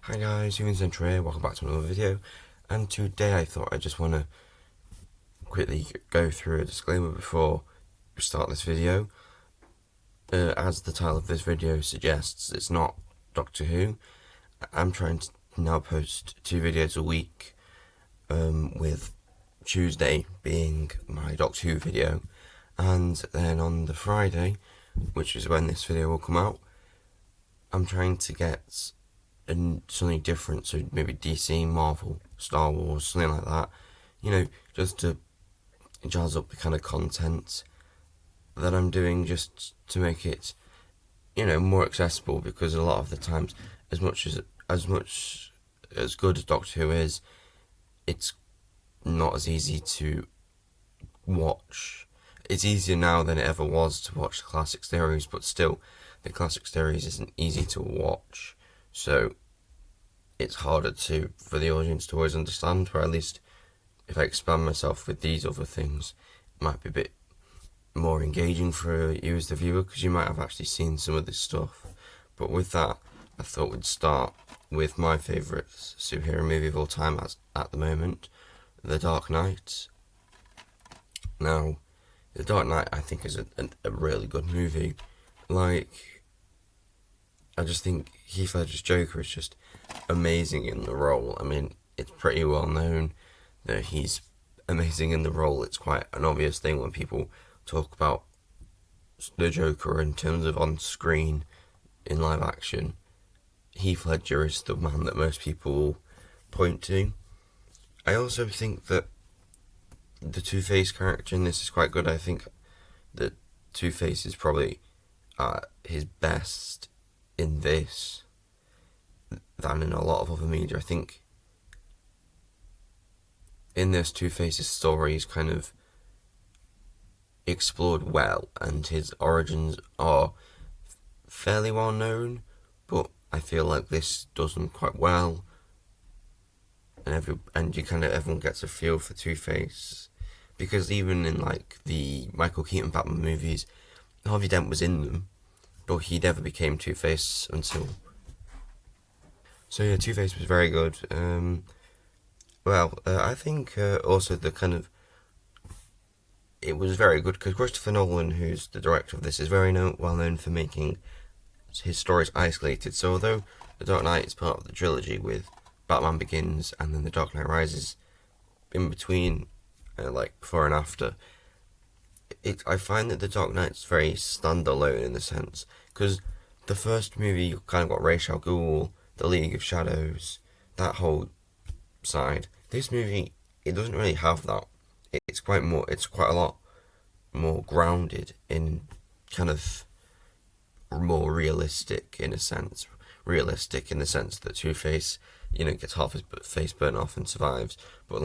Hi guys, Vincent here, welcome back to another video, and today I thought I just want to quickly go through a disclaimer before we start this video. As the title of this video suggests, it's not Doctor Who. I'm trying to now post 2 videos a week, with Tuesday being my Doctor Who video, and then on the Friday, which is when this video will come out, I'm trying to get something different, so maybe DC, Marvel, Star Wars, something like that, just to jazz up the kind of content that I'm doing, just to make it, more accessible, because a lot of the times, as much as good as Doctor Who is, it's not as easy to watch. It's easier now than it ever was to watch the classic series, but still, the classic series isn't easy to watch. So it's harder for the audience to always understand, or at least if I expand myself with these other things, it might be a bit more engaging for you as the viewer, because you might have actually seen some of this stuff. But with that, I thought we'd start with my favourite superhero movie of all time at the moment, The Dark Knight. Now, The Dark Knight I think is a really good movie. I just think Heath Ledger's Joker is just amazing in the role. I mean, it's pretty well known that he's amazing in the role. It's quite an obvious thing when people talk about the Joker in terms of on screen in live action. Heath Ledger is the man that most people point to. I also think that the Two-Face character in this is quite good. I think that Two-Face is probably his best in this than in a lot of other media. I think in this, Two-Face's story is kind of explored well, and his origins are fairly well known, but I feel like this does them quite well, and everyone gets a feel for Two-Face, because even in the Michael Keaton Batman movies, Harvey Dent was in them, but he never became Two-Face until. So yeah, Two-Face was very good. I think also it was very good because Christopher Nolan, who's the director of this, is very well known for making his stories isolated. So although The Dark Knight is part of the trilogy with Batman Begins and then The Dark Knight Rises in between, before and after, I find that The Dark Knight's very standalone in the sense, because the first movie you kind of got Ra's al Ghul, the League of Shadows, that whole side. This movie, it doesn't really have that. It's quite a lot more grounded in kind of more realistic in a sense. Realistic in the sense that Two-Face, gets half his face burnt off and survives, but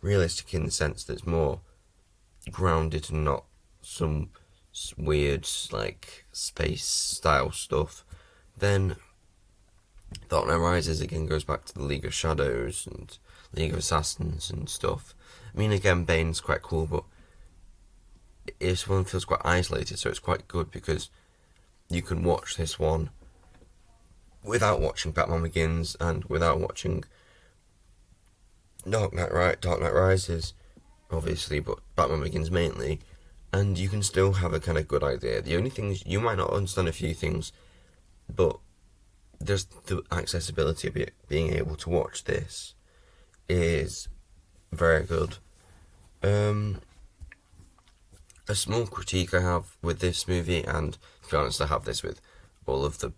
realistic in the sense that it's more grounded and not some weird space style stuff. Then Dark Knight Rises again goes back to the League of Shadows and League of Assassins and stuff. I mean, again, Bane's quite cool, but this one feels quite isolated, so it's quite good because you can watch this one without watching Batman Begins and without watching Dark Knight Rises, obviously, but Batman Begins mainly, and you can still have a kind of good idea. The only thing is, you might not understand a few things, but there's the accessibility of it. Being able to watch this is very good. A small critique I have with this movie, and to be honest, I have this with all of the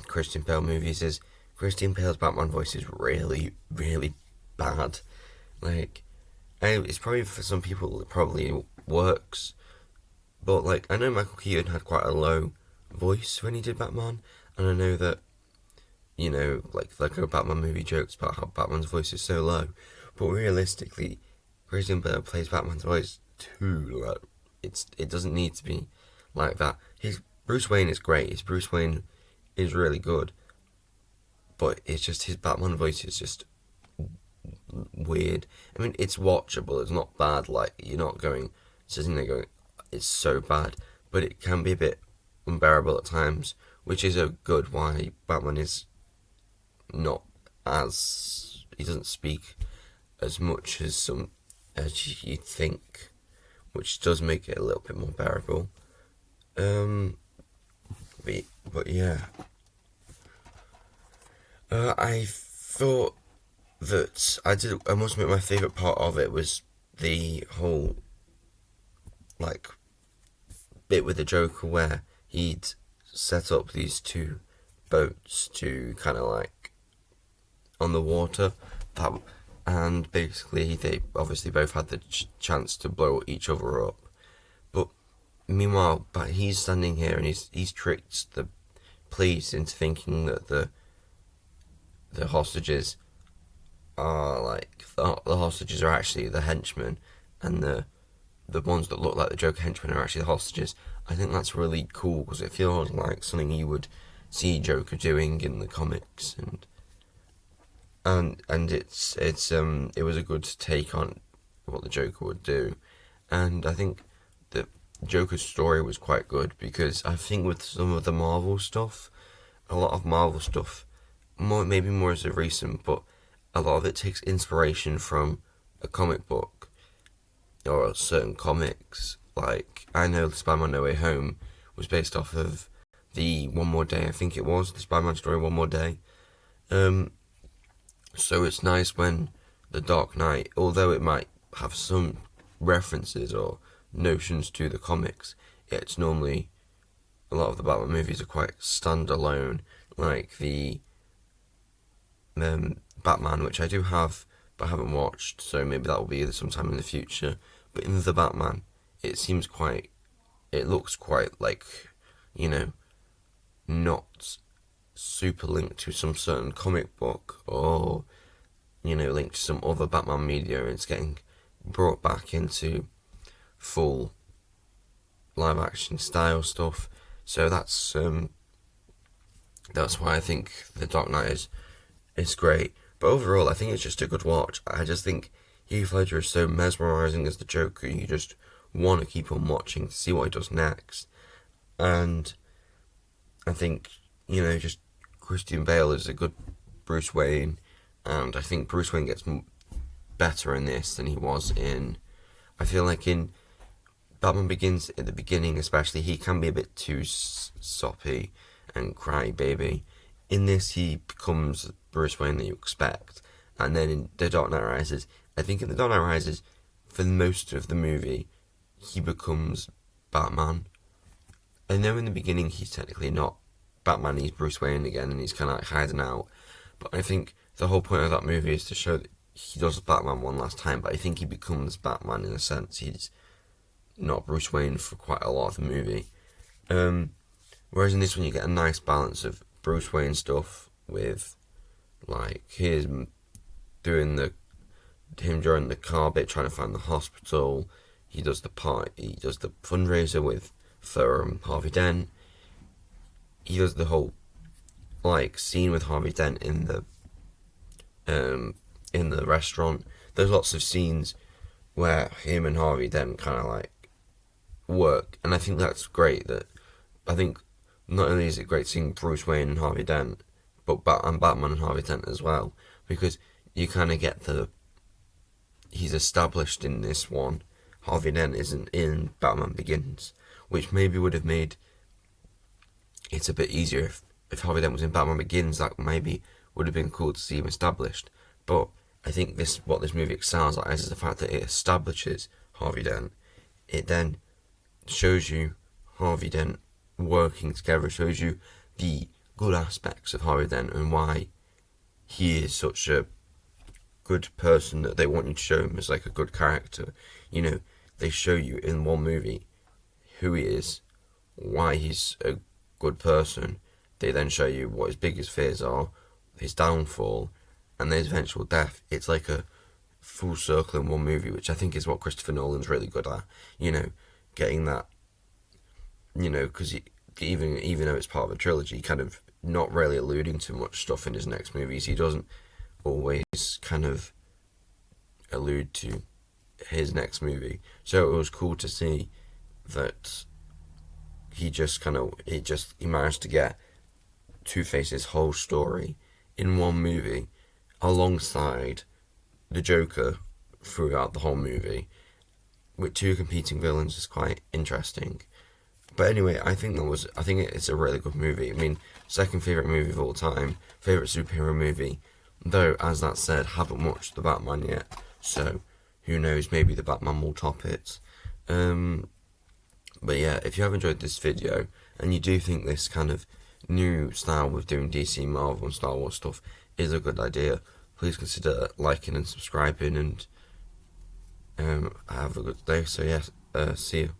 Christian Bale movies, is Christian Bale's Batman voice is really, really bad. It's probably for some people it probably works, but I know Michael Keaton had quite a low voice when he did Batman, and I know that a Batman movie jokes about how Batman's voice is so low, but realistically, Christian Bale plays Batman's voice too low. It doesn't need to be like that. His Bruce Wayne is great. His Bruce Wayne is really good, but it's just his Batman voice is just weird. I mean, it's watchable. It's not bad. You're not sitting there going, it's so bad, but it can be a bit unbearable at times, which is a good why Batman is not he doesn't speak as much as you'd think, which does make it a little bit more bearable. But yeah, I thought that I must admit my favourite part of it was the whole like bit with the Joker where he'd set up these two boats to kind of like on the water that, and basically they obviously both had the chance to blow each other up. But meanwhile, he's standing here and he's tricked the police into thinking that the hostages are like the hostages are actually the henchmen, and the ones that look like the Joker henchmen are actually the hostages. I think that's really cool because it feels like something you would see Joker doing in the comics, and it was a good take on what the Joker would do, and I think the Joker's story was quite good because I think with some of the Marvel stuff, a lot of Marvel stuff, maybe more as of recent, but a lot of it takes inspiration from a comic book or certain comics. Like, I know Spider-Man No Way Home was based off of the One More Day, I think it was, the Spider-Man story One More Day. So it's nice when The Dark Knight, although it might have some references or notions to the comics, it's normally, a lot of the Batman movies are quite standalone, like the Batman, which I do have but haven't watched, so maybe that will be sometime in the future. But in the Batman, it looks quite like, not super linked to some certain comic book or, linked to some other Batman media. It's getting brought back into full live action style stuff. So that's why I think The Dark Knight is great. But overall, I think it's just a good watch. I just think Heath Ledger is so mesmerising as the Joker. You just want to keep on watching to see what he does next. And I think, just Christian Bale is a good Bruce Wayne. And I think Bruce Wayne gets better in this than he was in... I feel like in Batman Begins, at the beginning especially, he can be a bit too soppy and crybaby. In this, he becomes Bruce Wayne that you expect. And then in The Dark Knight Rises, I think in The Dark Knight Rises, for most of the movie, he becomes Batman. I know in the beginning he's technically not Batman, he's Bruce Wayne again, and he's kind of like hiding out. But I think the whole point of that movie is to show that he does Batman one last time, but I think he becomes Batman in a sense. He's not Bruce Wayne for quite a lot of the movie. Whereas in this one you get a nice balance of Bruce Wayne stuff with like him during the car bit trying to find the hospital. He does the fundraiser with for Harvey Dent. He does the whole like scene with Harvey Dent in the restaurant. There's lots of scenes where him and Harvey Dent kind of like work, and I think that's great. I think not only is it great seeing Bruce Wayne and Harvey Dent, but Batman and Harvey Dent as well, because you kind of get he's established in this one. Harvey Dent isn't in Batman Begins, which maybe would have made it a bit easier if Harvey Dent was in Batman Begins. That maybe would have been cool to see him established. But I think what this movie excels at is the fact that it establishes Harvey Dent. It then shows you Harvey Dent working together, shows you the good aspects of Harvey Dent and why he is such a good person that they want you to show him as like a good character. They show you in one movie who he is, why he's a good person. They then show you what his biggest fears are, his downfall, and his eventual death. It's like a full circle in one movie, which I think is what Christopher Nolan's really good at. Getting that. Because even though it's part of a trilogy, kind of not really alluding to much stuff in his next movies. He doesn't always kind of allude to his next movie. So it was cool to see that he managed to get Two-Face's whole story in one movie, alongside the Joker throughout the whole movie, with two competing villains, is quite interesting. But anyway, I think it's a really good movie. I mean, second favourite movie of all time, favourite superhero movie. Though, as that said, haven't watched The Batman yet, so who knows, maybe The Batman will top it. But yeah, if you have enjoyed this video, and you do think this kind of new style with doing DC, Marvel and Star Wars stuff is a good idea, please consider liking and subscribing, and have a good day. So yeah, see you.